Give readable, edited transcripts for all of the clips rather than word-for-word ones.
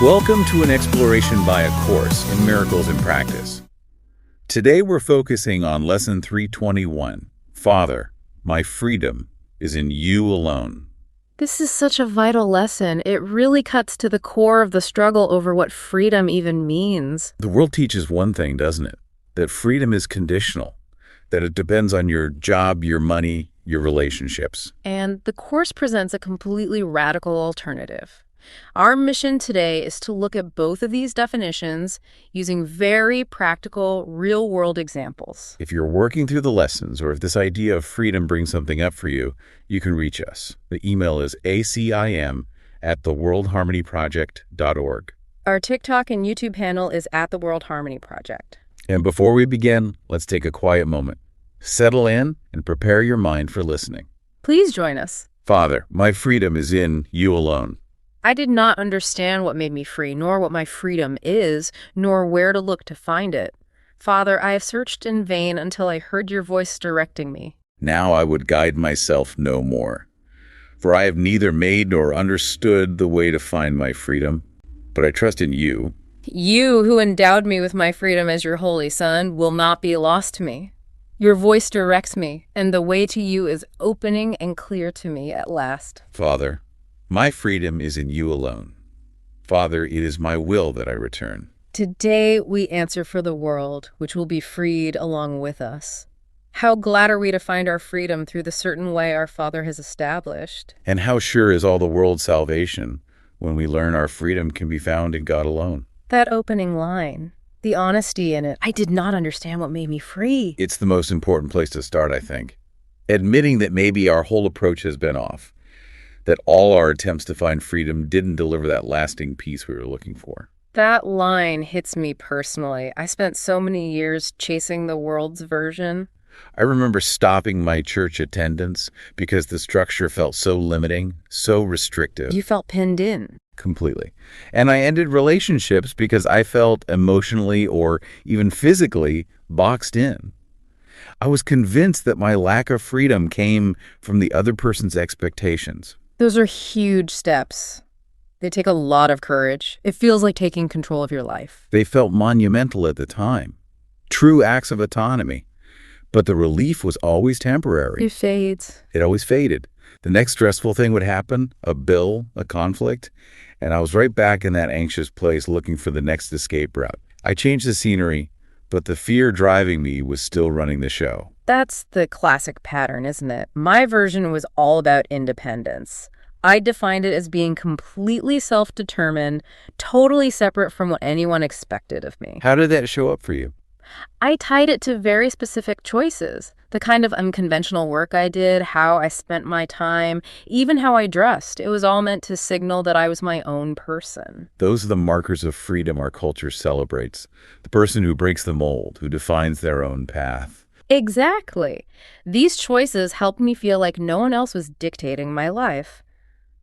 Welcome to an exploration by a course in Miracles in Practice. Today we're focusing on Lesson 321, Father, my freedom is in you alone. This is such a vital lesson. It really cuts to the core of the struggle over what freedom even means. The world teaches one thing, doesn't it? That freedom is conditional, that it depends on your job, your money, your relationships. And the course presents a completely radical alternative. Our mission today is to look at both of these definitions using very practical, real-world examples. If you're working through the lessons or if this idea of freedom brings something up for you, you can reach us. The email is acim@theworldharmonyproject.org. Our TikTok and YouTube handle is @TheWorldHarmonyProject. And before we begin, let's take a quiet moment. Settle in and prepare your mind for listening. Please join us. Father, my freedom is in you alone. I did not understand what made me free, nor what my freedom is, nor where to look to find it. Father, I have searched in vain until I heard your voice directing me. Now I would guide myself no more. For I have neither made nor understood the way to find my freedom, but I trust in you. You, who endowed me with my freedom as your holy Son, will not be lost to me. Your voice directs me, and the way to you is opening and clear to me at last. Father, my freedom is in you alone. Father, it is my will that I return. Today we answer for the world, which will be freed along with us. How glad are we to find our freedom through the certain way our Father has established. And how sure is all the world's salvation when we learn our freedom can be found in God alone. That opening line, the honesty in it, I did not understand what made me free. It's the most important place to start, I think. Admitting that maybe our whole approach has been off. That all our attempts to find freedom didn't deliver that lasting peace we were looking for. That line hits me personally. I spent so many years chasing the world's version. I remember stopping my church attendance because the structure felt so limiting, so restrictive. You felt pinned in. Completely. And I ended relationships because I felt emotionally or even physically boxed in. I was convinced that my lack of freedom came from the other person's expectations. Those are huge steps. They take a lot of courage. It feels like taking control of your life. They felt monumental at the time. True acts of autonomy. But the relief was always temporary. It fades. It always faded. The next stressful thing would happen, a bill, a conflict, and I was right back in that anxious place looking for the next escape route. I changed the scenery, but the fear driving me was still running the show. That's the classic pattern, isn't it? My version was all about independence. I defined it as being completely self-determined, totally separate from what anyone expected of me. How did that show up for you? I tied it to very specific choices. The kind of unconventional work I did, how I spent my time, even how I dressed. It was all meant to signal that I was my own person. Those are the markers of freedom our culture celebrates. The person who breaks the mold, who defines their own path. Exactly. These choices helped me feel like no one else was dictating my life.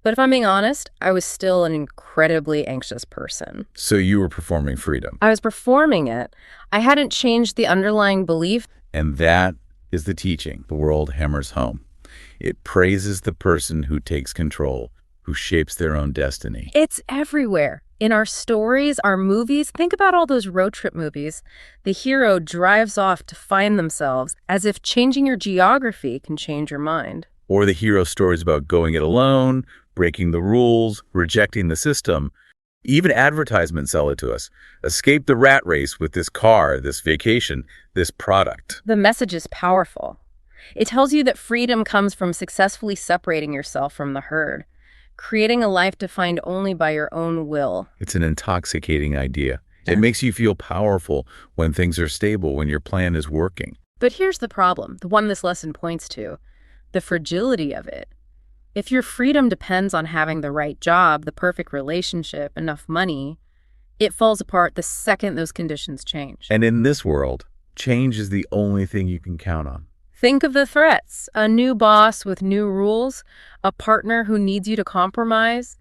But if I'm being honest, I was still an incredibly anxious person. So you were performing freedom. I was performing it. I hadn't changed the underlying belief. And that is the teaching the world hammers home. It praises the person who takes control, who shapes their own destiny. It's everywhere. In our stories, our movies, think about all those road trip movies. The hero drives off to find themselves, as if changing your geography can change your mind. Or the hero stories about going it alone, breaking the rules, rejecting the system. Even advertisements sell it to us. Escape the rat race with this car, this vacation, this product. The message is powerful. It tells you that freedom comes from successfully separating yourself from the herd, creating a life defined only by your own will. It's an intoxicating idea. It makes you feel powerful when things are stable, when your plan is working. But here's the problem, the one this lesson points to, the fragility of it. If your freedom depends on having the right job, the perfect relationship, enough money, it falls apart the second those conditions change. And in this world, change is the only thing you can count on. Think of the threats. A new boss with new rules, a partner who needs you to compromise,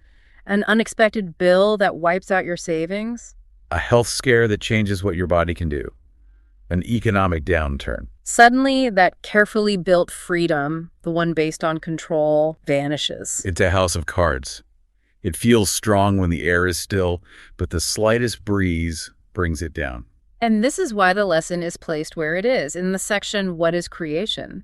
an unexpected bill that wipes out your savings. A health scare that changes what your body can do. An economic downturn. Suddenly, that carefully built freedom, the one based on control, vanishes. It's a house of cards. It feels strong when the air is still, but the slightest breeze brings it down. And this is why the lesson is placed where it is, in the section, What is Creation?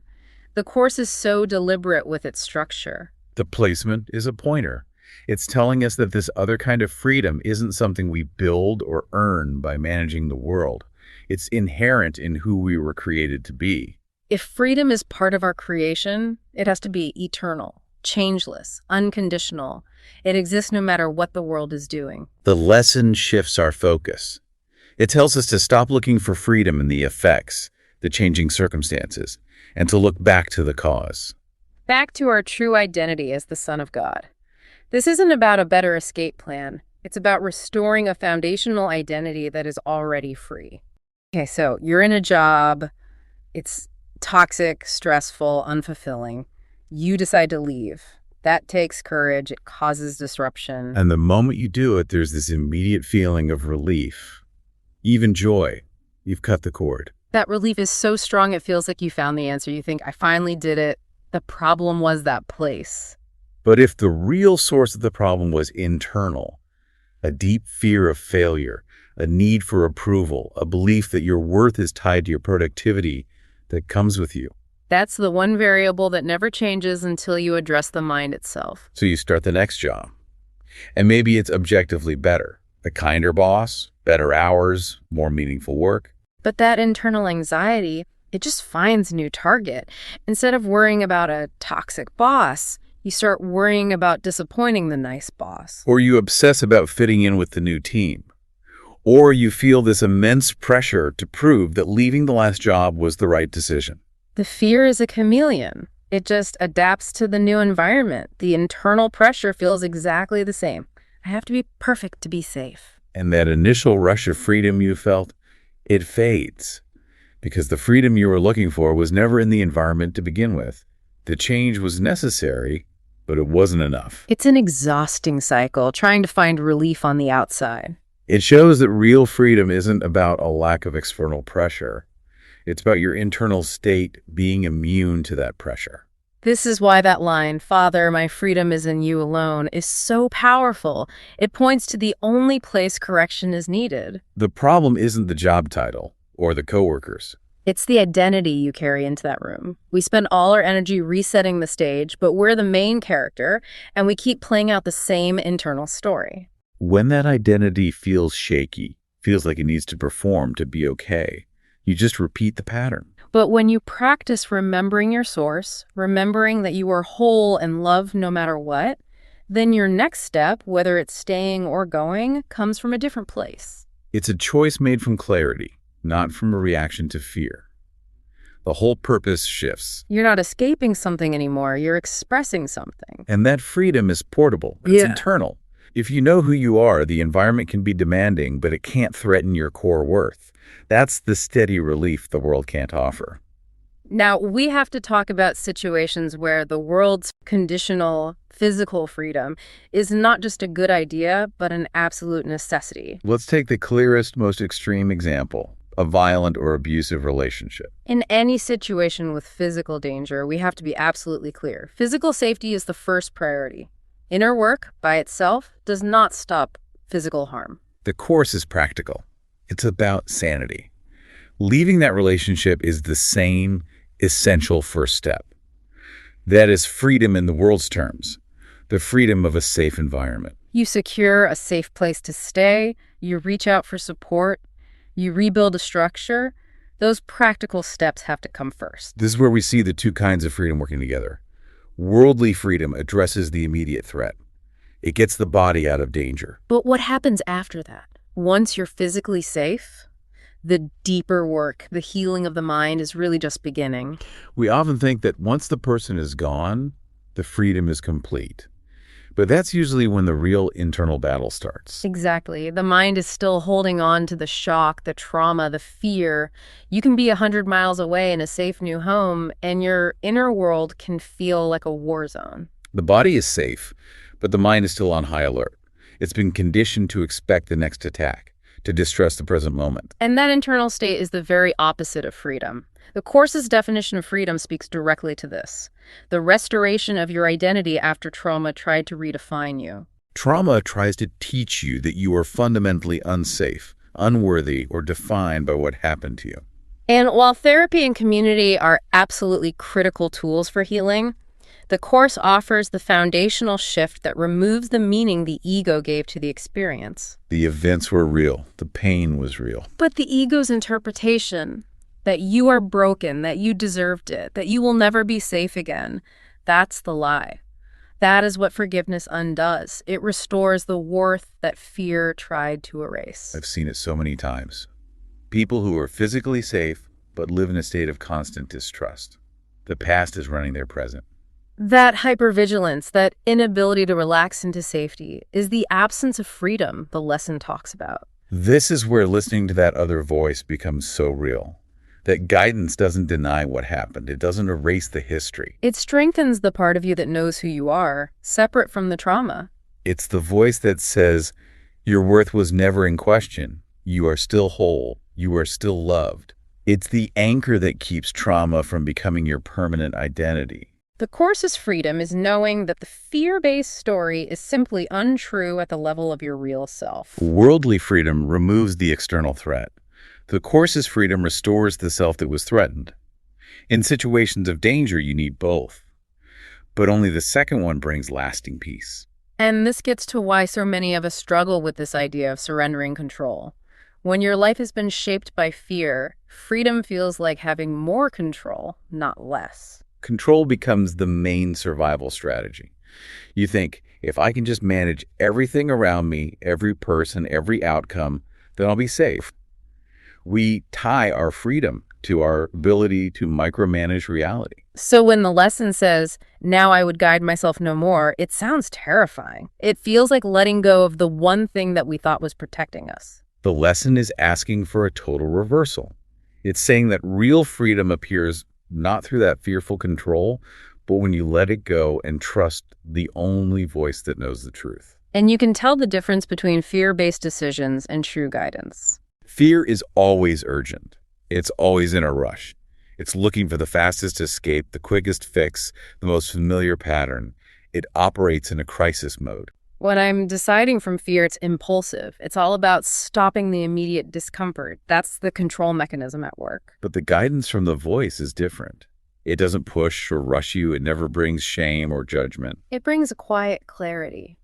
The course is so deliberate with its structure. The placement is a pointer. It's telling us that this other kind of freedom isn't something we build or earn by managing the world. It's inherent in who we were created to be. If freedom is part of our creation, it has to be eternal, changeless, unconditional. It exists no matter what the world is doing. The lesson shifts our focus. It tells us to stop looking for freedom in the effects, the changing circumstances, and to look back to the cause. Back to our true identity as the Son of God. This isn't about a better escape plan. It's about restoring a foundational identity that is already free. Okay, so you're in a job. It's toxic, stressful, unfulfilling. You decide to leave. That takes courage. It causes disruption. And the moment you do it, there's this immediate feeling of relief, even joy. You've cut the cord. That relief is so strong, it feels like you found the answer. You think, I finally did it. The problem was that place. But if the real source of the problem was internal, a deep fear of failure, a need for approval, a belief that your worth is tied to your productivity that comes with you. That's the one variable that never changes until you address the mind itself. So you start the next job. And maybe it's objectively better. A kinder boss, better hours, more meaningful work. But that internal anxiety, it just finds a new target. Instead of worrying about a toxic boss, you start worrying about disappointing the nice boss. Or you obsess about fitting in with the new team. Or you feel this immense pressure to prove that leaving the last job was the right decision. The fear is a chameleon. It just adapts to the new environment. The internal pressure feels exactly the same. I have to be perfect to be safe. And that initial rush of freedom you felt, it fades. Because the freedom you were looking for was never in the environment to begin with. The change was necessary, but it wasn't enough. It's an exhausting cycle, trying to find relief on the outside. It shows that real freedom isn't about a lack of external pressure. It's about your internal state being immune to that pressure. This is why that line, "Father, my freedom is in you alone," is so powerful. It points to the only place correction is needed. The problem isn't the job title or the coworkers. It's the identity you carry into that room. We spend all our energy resetting the stage, but we're the main character, and we keep playing out the same internal story. When that identity feels shaky, feels like it needs to perform to be okay, you just repeat the pattern. But when you practice remembering your source, remembering that you are whole and loved no matter what, then your next step, whether it's staying or going, comes from a different place. It's a choice made from clarity, not from a reaction to fear. The whole purpose shifts. You're not escaping something anymore. You're expressing something. And that freedom is portable. It's internal. If you know who you are, the environment can be demanding, but it can't threaten your core worth. That's the steady relief the world can't offer. Now, we have to talk about situations where the world's conditional physical freedom is not just a good idea, but an absolute necessity. Let's take the clearest, most extreme example, a violent or abusive relationship. In any situation with physical danger, we have to be absolutely clear. Physical safety is the first priority. Inner work, by itself, does not stop physical harm. The course is practical. It's about sanity. Leaving that relationship is the same essential first step. That is freedom in the world's terms, the freedom of a safe environment. You secure a safe place to stay, you reach out for support, you rebuild a structure. Those practical steps have to come first. This is where we see the two kinds of freedom working together. Worldly freedom addresses the immediate threat. It gets the body out of danger. But what happens after that? Once you're physically safe, the deeper work, the healing of the mind is really just beginning. We often think that once the person is gone, the freedom is complete. But that's usually when the real internal battle starts. Exactly. The mind is still holding on to the shock, the trauma, the fear. You can be 100 miles away in a safe new home, and your inner world can feel like a war zone. The body is safe, but the mind is still on high alert. It's been conditioned to expect the next attack, to distrust the present moment. And that internal state is the very opposite of freedom. The Course's definition of freedom speaks directly to this. The restoration of your identity after trauma tried to redefine you. Trauma tries to teach you that you are fundamentally unsafe, unworthy, or defined by what happened to you. And while therapy and community are absolutely critical tools for healing, the Course offers the foundational shift that removes the meaning the ego gave to the experience. The events were real. The pain was real. But the ego's interpretation, that you are broken, that you deserved it, that you will never be safe again, that's the lie. That is what forgiveness undoes. It restores the worth that fear tried to erase. I've seen it so many times. People who are physically safe but live in a state of constant distrust. The past is running their present. That hypervigilance, that inability to relax into safety, is the absence of freedom the lesson talks about. This is where listening to that other voice becomes so real. That guidance doesn't deny what happened. It doesn't erase the history. It strengthens the part of you that knows who you are, separate from the trauma. It's the voice that says, your worth was never in question. You are still whole. You are still loved. It's the anchor that keeps trauma from becoming your permanent identity. The Course's freedom is knowing that the fear-based story is simply untrue at the level of your real self. Worldly freedom removes the external threat. The Course's freedom restores the self that was threatened. In situations of danger, you need both. But only the second one brings lasting peace. And this gets to why so many of us struggle with this idea of surrendering control. When your life has been shaped by fear, freedom feels like having more control, not less. Control becomes the main survival strategy. You think, if I can just manage everything around me, every person, every outcome, then I'll be safe. We tie our freedom to our ability to micromanage reality. So when the lesson says, now I would guide myself no more, it sounds terrifying. It feels like letting go of the one thing that we thought was protecting us. The lesson is asking for a total reversal. It's saying that real freedom appears not through that fearful control, but when you let it go and trust the only voice that knows the truth. And you can tell the difference between fear-based decisions and true guidance. Fear is always urgent. It's always in a rush. It's looking for the fastest escape, the quickest fix, the most familiar pattern. It operates in a crisis mode. When I'm deciding from fear, it's impulsive. It's all about stopping the immediate discomfort. That's the control mechanism at work. But the guidance from the voice is different. It doesn't push or rush you. It never brings shame or judgment. It brings a quiet clarity,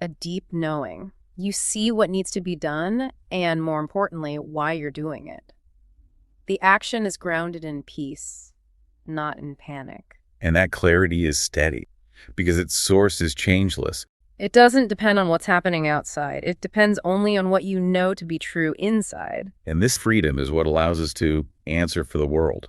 a deep knowing. You see what needs to be done and, more importantly, why you're doing it. The action is grounded in peace, not in panic. And that clarity is steady because its source is changeless. It doesn't depend on what's happening outside. It depends only on what you know to be true inside. And this freedom is what allows us to answer for the world.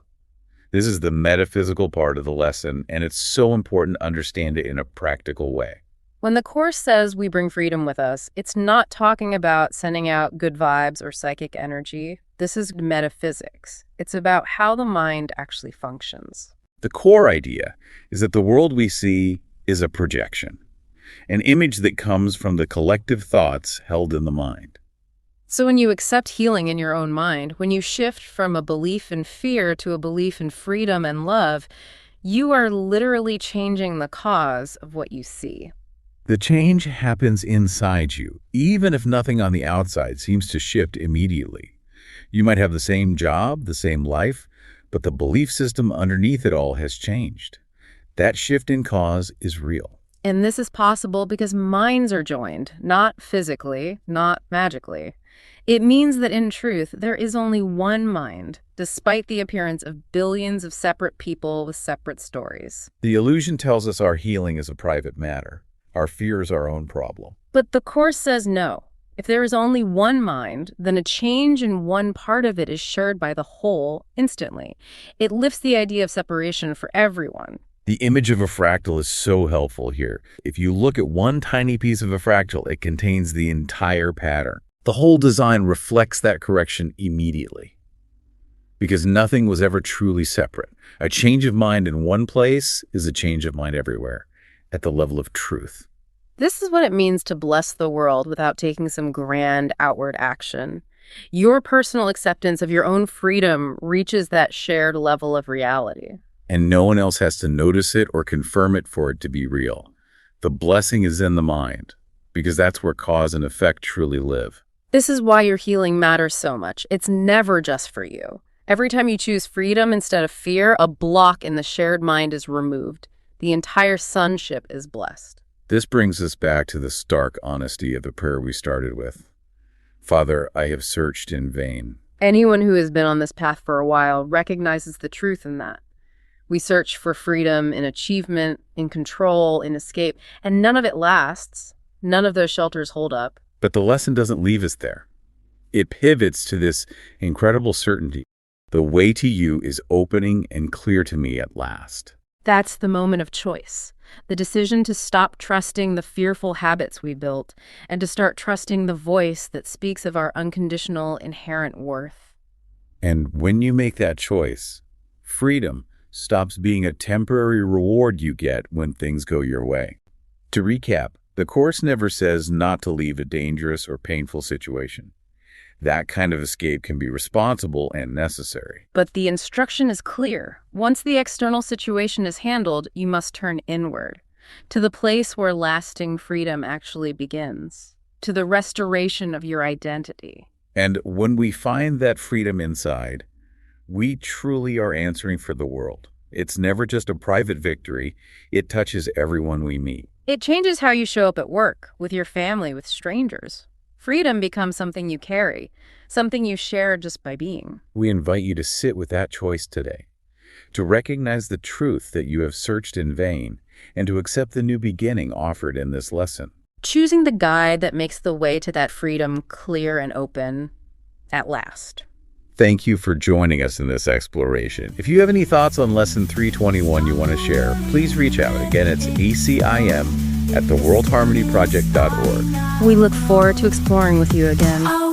This is the metaphysical part of the lesson, and it's so important to understand it in a practical way. When the Course says we bring freedom with us, it's not talking about sending out good vibes or psychic energy. This is metaphysics. It's about how the mind actually functions. The core idea is that the world we see is a projection, an image that comes from the collective thoughts held in the mind. So when you accept healing in your own mind, when you shift from a belief in fear to a belief in freedom and love, you are literally changing the cause of what you see. The change happens inside you, even if nothing on the outside seems to shift immediately. You might have the same job, the same life, but the belief system underneath it all has changed. That shift in cause is real. And this is possible because minds are joined, not physically, not magically. It means that in truth, there is only one mind, despite the appearance of billions of separate people with separate stories. The illusion tells us our healing is a private matter. Our fear is our own problem. But the Course says no. If there is only one mind, then a change in one part of it is shared by the whole instantly. It lifts the idea of separation for everyone. The image of a fractal is so helpful here. If you look at one tiny piece of a fractal, it contains the entire pattern. The whole design reflects that correction immediately. Because nothing was ever truly separate. A change of mind in one place is a change of mind everywhere, at the level of truth. This is what it means to bless the world without taking some grand outward action. Your personal acceptance of your own freedom reaches that shared level of reality. And no one else has to notice it or confirm it for it to be real. The blessing is in the mind. because that's where cause and effect truly live. This is why your healing matters so much. It's never just for you. Every time you choose freedom instead of fear, a block in the shared mind is removed. The entire sonship is blessed. This brings us back to the stark honesty of the prayer we started with. Father, I have searched in vain. Anyone who has been on this path for a while recognizes the truth in that. We search for freedom in achievement, in control, in escape, and none of it lasts. None of those shelters hold up. But the lesson doesn't leave us there. It pivots to this incredible certainty. The way to you is opening and clear to me at last. That's the moment of choice. The decision to stop trusting the fearful habits we built and to start trusting the voice that speaks of our unconditional inherent worth. And when you make that choice, freedom stops being a temporary reward you get when things go your way. To recap, the Course never says not to leave a dangerous or painful situation. That kind of escape can be responsible and necessary. But the instruction is clear. Once the external situation is handled, you must turn inward, to the place where lasting freedom actually begins, to the restoration of your identity. And when we find that freedom inside, we truly are answering for the world. It's never just a private victory. It touches everyone we meet. It changes how you show up at work, with your family, with strangers. Freedom becomes something you carry, something you share just by being. We invite you to sit with that choice today, to recognize the truth that you have searched in vain, and to accept the new beginning offered in this lesson. Choosing the guide that makes the way to that freedom clear and open at last. Thank you for joining us in this exploration. If you have any thoughts on Lesson 321 you want to share, please reach out. Again, it's ACIM@theworldharmonyproject.org. We look forward to exploring with you again.